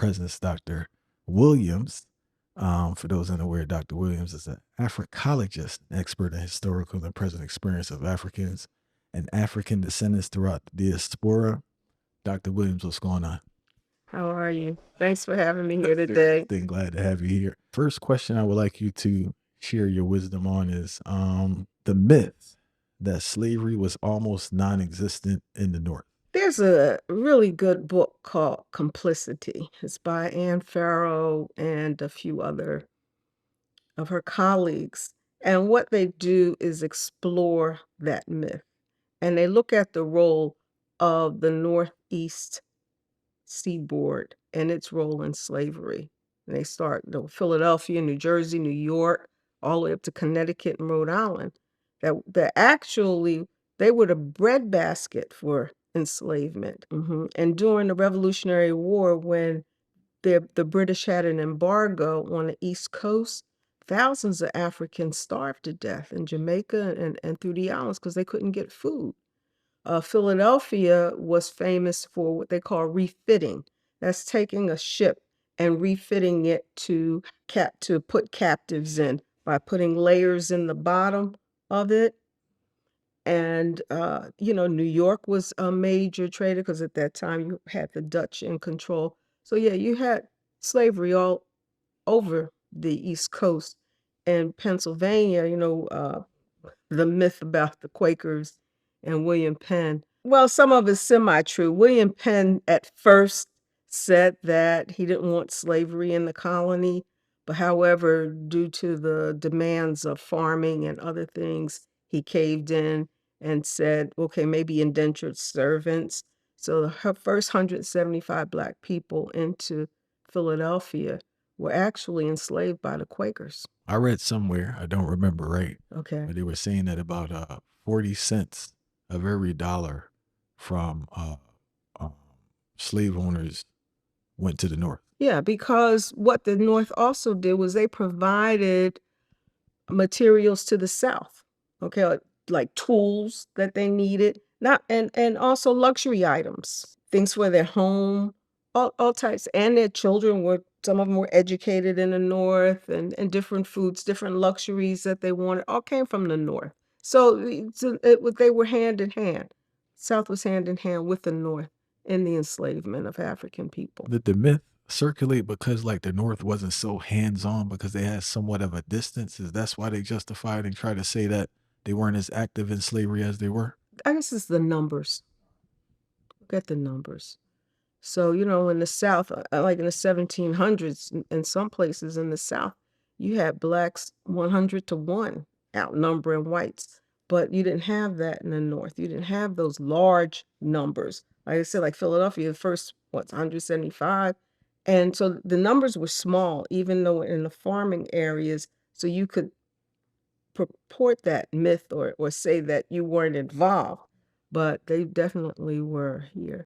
President Dr. Williams. For those unaware, Dr. Williams is an Africologist, expert in historical and present experience of Africans and African descendants throughout the diaspora. Dr. Williams, what's going on? How are you? Thanks for having me here today. Glad to have you here. First question I would like you to share your wisdom on is the myth that slavery was almost non-existent in the North. There's a really good book called Complicity. It's by Anne Farrow and a few other of her colleagues. And what they do is explore that myth. And they look at the role of the Northeast seaboard and its role in slavery. And they start Philadelphia, New Jersey, New York, all the way up to Connecticut and Rhode Island. That actually they were the breadbasket for enslavement. And during the Revolutionary War, when the British had an embargo on the East Coast, thousands of Africans starved to death in Jamaica and through the islands because they couldn't get food. Philadelphia was famous for what they call refitting. That's taking a ship and refitting it to put captives in by putting layers in the bottom of it. And New York was a major trader because at that time you had the Dutch in control. So yeah, you had slavery all over the East Coast. And Pennsylvania, the myth about the Quakers and William Penn. Well, some of it's semi-true. William Penn at first said that he didn't want slavery in the colony, but however, due to the demands of farming and other things, he caved in and said, okay, maybe indentured servants. So the first 175 Black people into Philadelphia were actually enslaved by the Quakers. I read somewhere, I don't remember right, Okay. but they were saying that about 40 cents of every dollar from um, slave owners went to the North. Yeah, because what the North also did was they provided materials to the South, okay, like tools that they needed, not and also luxury items, things for their home, all types, and their children were some of them were educated in the North, and different foods, different luxuries that they wanted, all came from the North. They were hand in hand. South was hand in hand with the North in the enslavement of African people. Did the myth circulate because like the North wasn't so hands-on because they had somewhat of a distance? Is that's why they justified and try to say that they weren't as active in slavery as they were? I guess it's the numbers. Look at the numbers. So, in the South, like in the 1700s, in some places in the South, you had Blacks 100 to 1 outnumbering whites. But you didn't have that in the North. You didn't have those large numbers. Like I said, like Philadelphia, the first, 175. And so the numbers were small, even though in the farming areas, so you could purport that myth or say that you weren't involved, but they definitely were here.